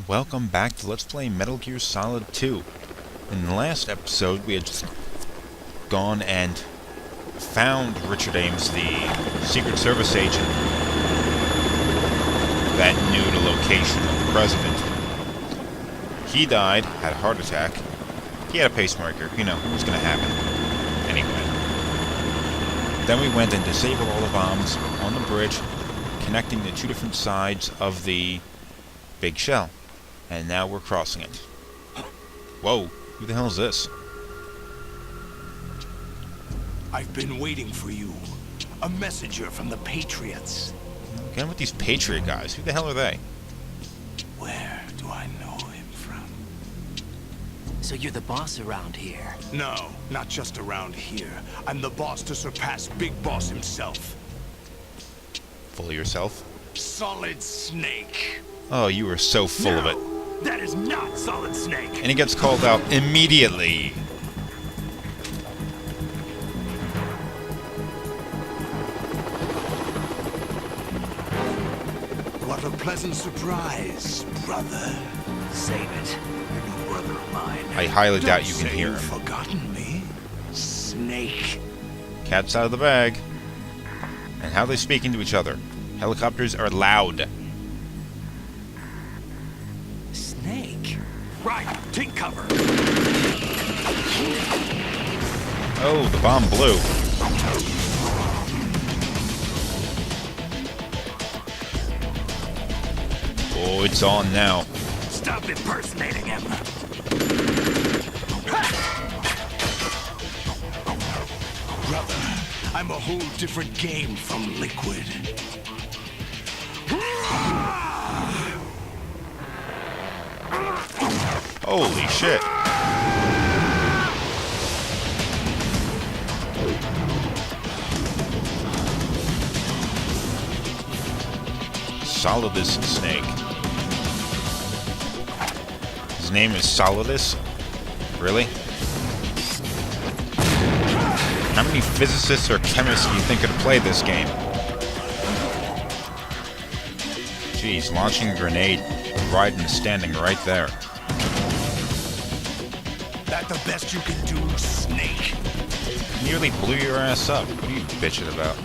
Welcome back to Let's Play Metal Gear Solid 2. In the last episode, we had just gone and found Richard Ames, the Secret Service agent that knew the location of the President. He died, had a heart attack. He had a pacemaker. You know, it was going to happen. Anyway. Then we went and disabled all the bombs on the bridge, connecting the two different sides of the big shell. And now we're crossing it. Whoa, who the hell is this? I've been waiting for you. A messenger from the Patriots. Again with these Patriot guys. Who the hell are they? Where do I know him from? So you're the boss around here? No, not just around here. I'm the boss to surpass Big Boss himself. Full of yourself? Solid Snake. Oh, you were so full of it. That is not Solid Snake. And he gets called out immediately. What a pleasant surprise, brother. Save it. You're no brother of mine. I highly doubt you Don't can say hear you've him. forgotten me, Snake. Cat's out of the bag. And how are they speaking to each other? Helicopters are loud. Snake? Right, take cover. Oh, the bomb blew. Oh, it's on now. Stop impersonating him. Brother, I'm a whole different game from Liquid. Holy shit. Solidus Snake. His name is Solidus? Really? How many physicists or chemists do you think could play this game? Jeez, launching a grenade, Raiden standing right there. That the best you can do, Snake? Nearly blew your ass up. What are you bitching about?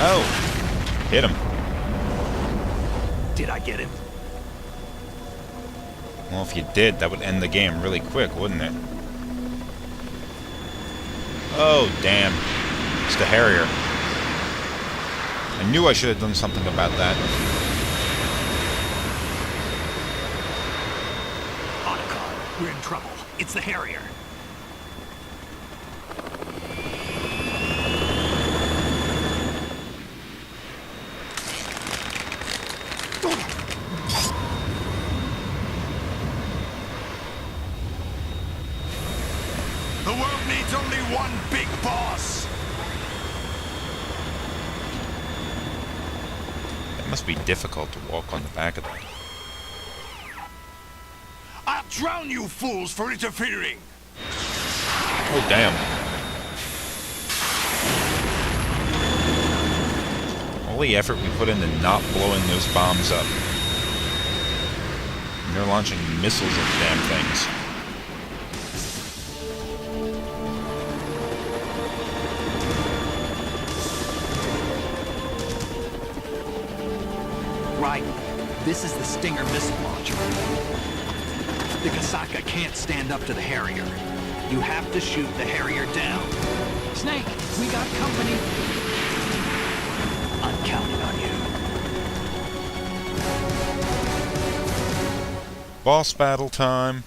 Oh! Hit him. Did I get him? Well, if you did, that would end the game really quick, wouldn't it? Oh, damn. It's the Harrier. I knew I should have done something about that. We're in trouble. It's the Harrier. The world needs only one big boss. It must be difficult to walk on the back of that. I'll drown you fools for interfering. Oh, damn. All the effort we put into not blowing those bombs up. And they're launching missiles at the damn things. Right. This is the Stinger missile launcher. The Kasaka can't stand up to the Harrier. You have to shoot the Harrier down. Snake, we got company. I'm counting on you. Boss battle time.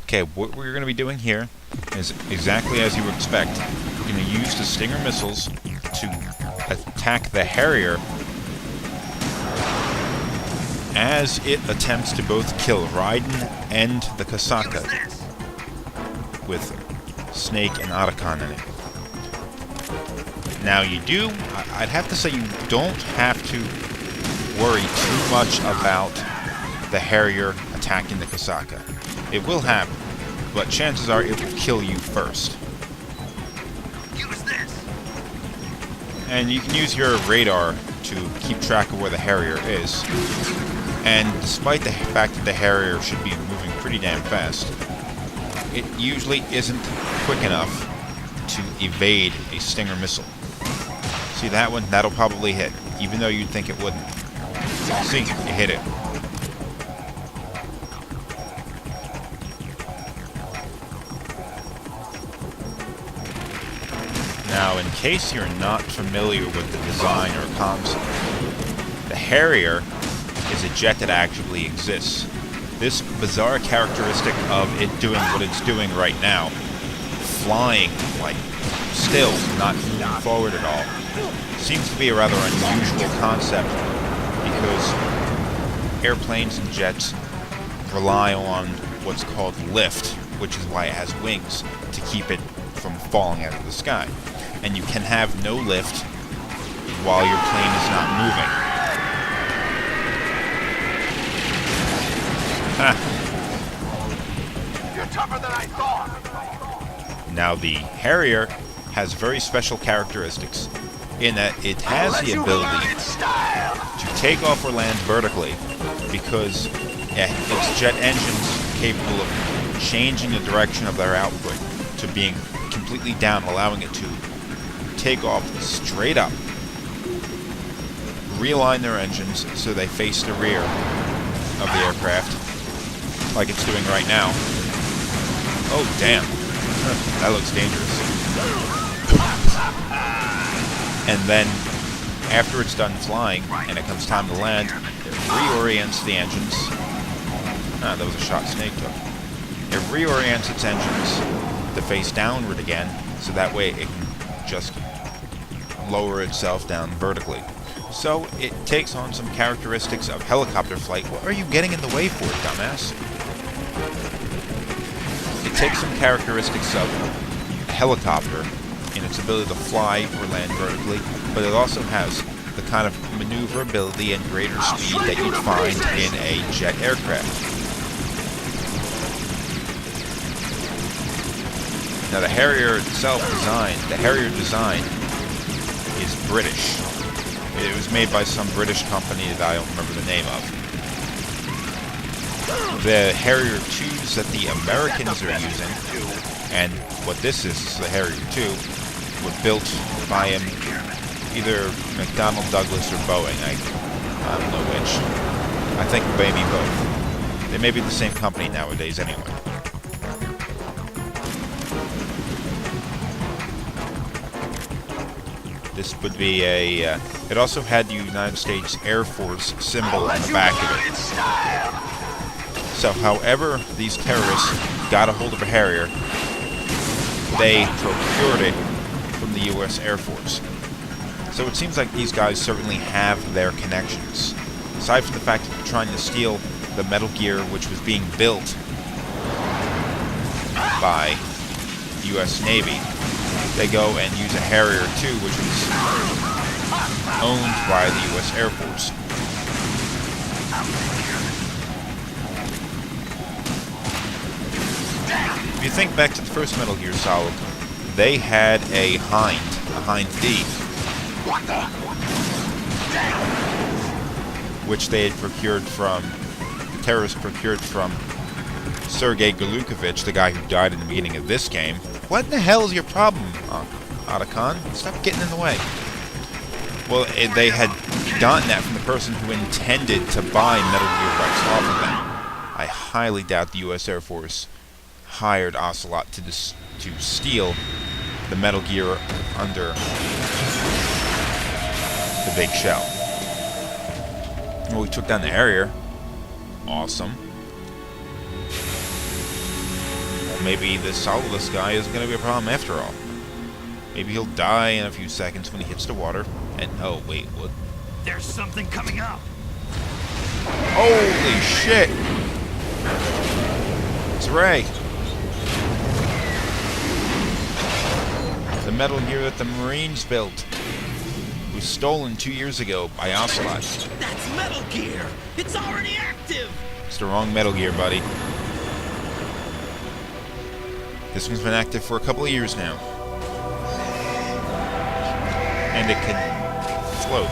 Okay, what we're going to be doing here is exactly as you would expect. We're going to use the Stinger missiles to attack the Harrier as it attempts to both kill Raiden and the Kasaka, with Snake and Arakan in it. Now you do, I'd have to say you don't have to worry too much about the Harrier attacking the Kasaka. It will happen, but chances are it will kill you first. Use this. And you can use your radar to keep track of where the Harrier is. And despite the fact that the Harrier should be moving pretty damn fast, it usually isn't quick enough to evade a Stinger missile. See that one? That'll probably hit, even though you'd think it wouldn't. See? You hit it. Now, in case you're not familiar with the design or concept, the Harrier is a jet that actually exists. This bizarre characteristic of it doing what it's doing right now, flying like still, not moving forward at all, seems to be a rather unusual concept because airplanes and jets rely on what's called lift, which is why it has wings, to keep it from falling out of the sky. And you can have no lift while your plane is not moving. You're tougher than I thought. Now the Harrier has very special characteristics in that it has the ability to take off or land vertically because its jet engines are capable of changing the direction of their output to being completely down, allowing it to take off straight up, realign their engines so they face the rear of the aircraft, like it's doing right now. Oh, damn. That looks dangerous. And then, after it's done flying, and it comes time to land, it reorients the engines. Ah, that was a shot Snake took. It reorients its engines to face downward again, so that way it can just lower itself down vertically. So it takes on some characteristics of helicopter flight. What are you getting in the way for, dumbass? It takes some characteristics of a helicopter in its ability to fly or land vertically, but it also has the kind of maneuverability and greater speed that you'd find in a jet aircraft. Now the Harrier itself the Harrier design is British. It was made by some British company that I don't remember the name of. The Harrier 2s that the Americans are using, and what this is the Harrier 2, were built by either McDonnell Douglas or Boeing. I don't know which. I think maybe both. They may be the same company nowadays anyway. This would be a... it also had the United States Air Force symbol on the back of it. So, however these terrorists got a hold of a Harrier, they procured it from the U.S. Air Force. So it seems like these guys certainly have their connections. Aside from the fact that they're trying to steal the Metal Gear, which was being built by the U.S. Navy, they go and use a Harrier 2, which was owned by the U.S. Air Force. If you think back to the first Metal Gear Solid, they had a Hind D, which they had procured from, the terrorists procured from Sergei Galukovich, the guy who died in the beginning of this game. What in the hell is your problem, Otacon? Stop getting in the way. Well, they had gotten that from the person who intended to buy Metal Gear rights off of them. I highly doubt the U.S. Air Force hired Ocelot to steal the Metal Gear under the big shell. Well, we took down the Harrier. Awesome. Well, maybe this Solidus guy isn't going to be a problem after all. Maybe he'll die in a few seconds when he hits the water. And, oh, wait, what? There's something coming up. Holy shit! It's Ray. The Metal Gear that the Marines built was stolen 2 years ago by Ocelot. That's Metal Gear! It's already active! It's the wrong Metal Gear, buddy. This one's been active for a couple of years now. And it can float.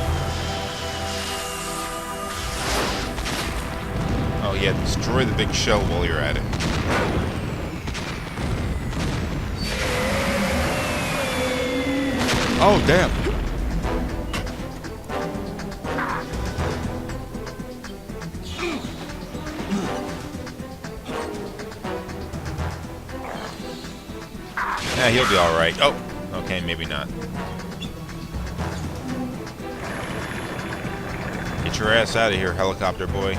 Oh yeah, destroy the big shell while you're at it. Oh, damn. Yeah, he'll be alright. Oh, okay, maybe not. Get your ass out of here, helicopter boy.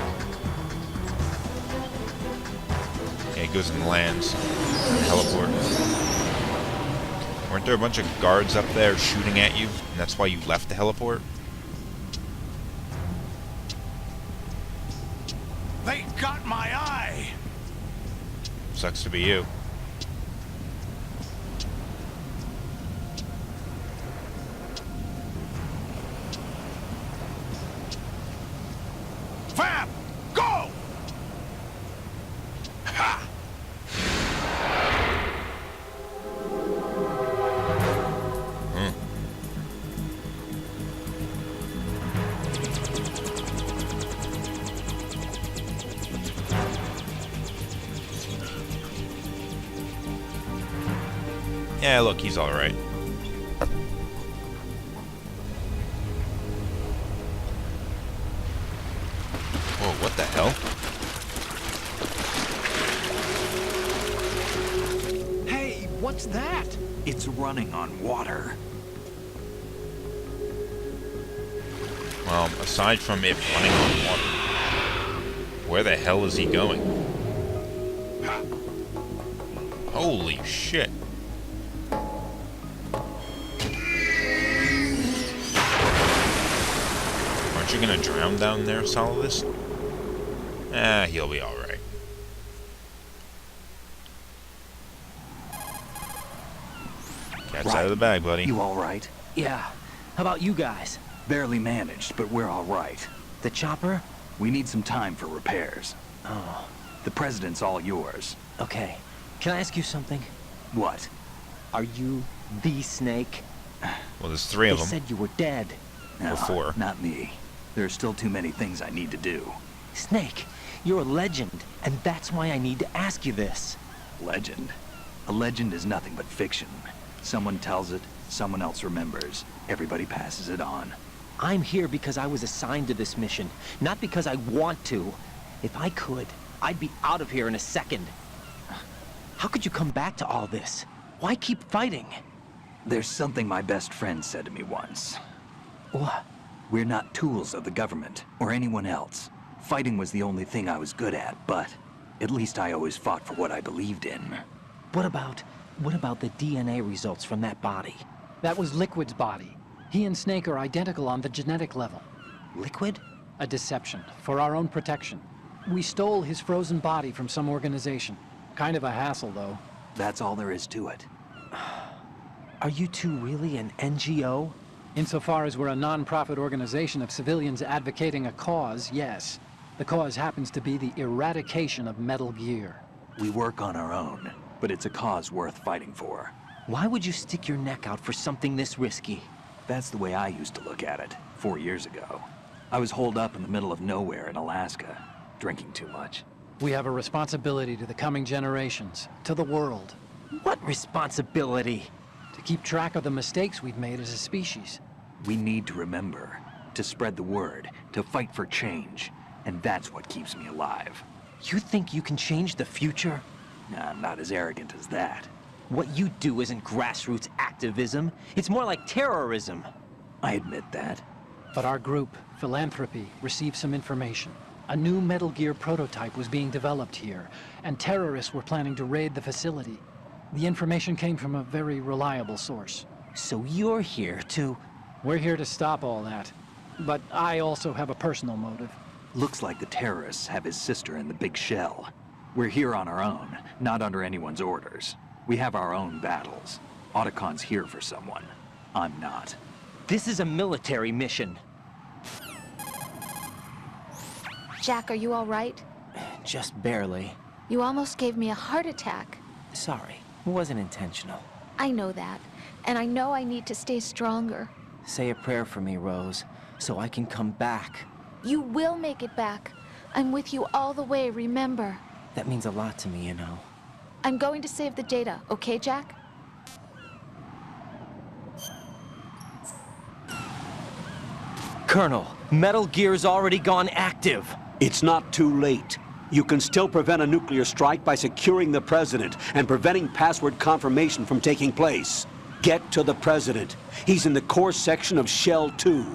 Yeah, he goes and lands on the heliport. Weren't there a bunch of guards up there shooting at you, and that's why you left the heliport? They got my eye! Sucks to be you. Fab! Go! Ha! Yeah, look, he's alright. Whoa, what the hell? Hey, what's that? It's running on water. Well, aside from it running on water, where the hell is he going? Holy shit. Aren't you gonna drown down there, Solidus? He'll be alright. Cat's out of the bag, buddy. You all right? Yeah. How about you guys? Barely managed, but we're all right. The chopper? We need some time for repairs. Oh, The president's all yours. okay. Can I ask you something? What? Are you the Snake? Well, there's three They of them. said you were dead. No, Before. not me. There are still too many things I need to do. Snake, you're a legend, and that's why I need to ask you this. Legend? A legend is nothing but fiction. Someone tells it, someone else remembers. Everybody passes it on. I'm here because I was assigned to this mission, not because I want to. If I could, I'd be out of here in a second. How could you come back to all this? Why keep fighting? There's something my best friend said to me once. What? We're not tools of the government, or anyone else. Fighting was the only thing I was good at, but at least I always fought for what I believed in. What about the DNA results from that body? That was Liquid's body. He and Snake are identical on the genetic level. Liquid? A deception, for our own protection. We stole his frozen body from some organization. Kind of a hassle, though. That's all there is to it. Are you two really an NGO? Insofar as we're a non-profit organization of civilians advocating a cause, yes. The cause happens to be the eradication of Metal Gear. We work on our own, but it's a cause worth fighting for. Why would you stick your neck out for something this risky? That's the way I used to look at it, 4 years ago. I was holed up in the middle of nowhere in Alaska, drinking too much. We have a responsibility to the coming generations, to the world, What responsibility? to keep track of the mistakes we've made as a species. We need to remember, to spread the word, to fight for change, and that's what keeps me alive. You think you can change the future? Nah, I'm not as arrogant as that. What you do isn't grassroots activism. It's more like terrorism. I admit that. But our group, Philanthropy, received some information. A new Metal Gear prototype was being developed here, and terrorists were planning to raid the facility. The information came from a very reliable source. So you're here to... We're here to stop all that. But I also have a personal motive. Looks like the terrorists have his sister in the big shell. We're here on our own, not under anyone's orders. We have our own battles. Otacon's here for someone. I'm not. This is a military mission. Jack, are you all right? Just barely. You almost gave me a heart attack. Sorry, it wasn't intentional. I know that, and I know I need to stay stronger. Say a prayer for me, Rose, so I can come back. You will make it back. I'm with you all the way, remember. That means a lot to me, you know. I'm going to save the data, okay, Jack? Colonel, Metal Gear's already gone active. It's not too late. You can still prevent a nuclear strike by securing the President and preventing password confirmation from taking place. Get to the President. He's in the core section of Shell 2.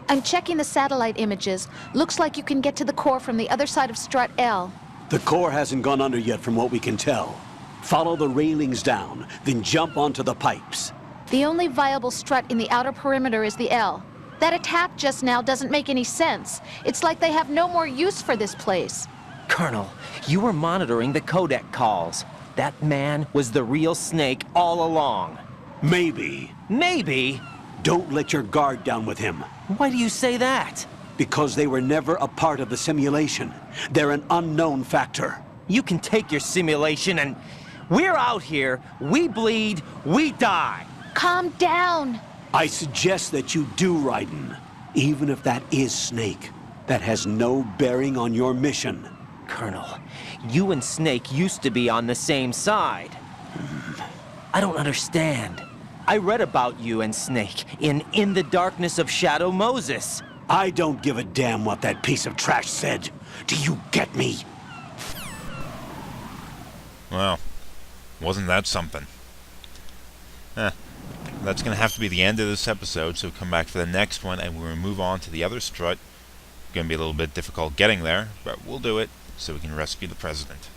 I'm checking the satellite images. Looks like you can get to the core from the other side of Strut L. The core hasn't gone under yet from what we can tell. Follow the railings down, then jump onto the pipes. The only viable strut in the outer perimeter is the L. That attack just now doesn't make any sense. It's like they have no more use for this place. Colonel, you were monitoring the codec calls. That man was the real Snake all along. Maybe. Maybe? Don't let your guard down with him. Why do you say that? Because they were never a part of the simulation. They're an unknown factor. You can take your simulation and... We're out here, we bleed, we die. Calm down. I suggest that you do, Raiden. Even if that is Snake. That has no bearing on your mission. Colonel, you and Snake used to be on the same side. I don't understand. I read about you and Snake in the Darkness of Shadow Moses. I don't give a damn what that piece of trash said. Do you get me? Well, wasn't that something? That's going to have to be the end of this episode, so come back for the next one, and we'll move on to the other strut. Going to be a little bit difficult getting there, but we'll do it, so we can rescue the President.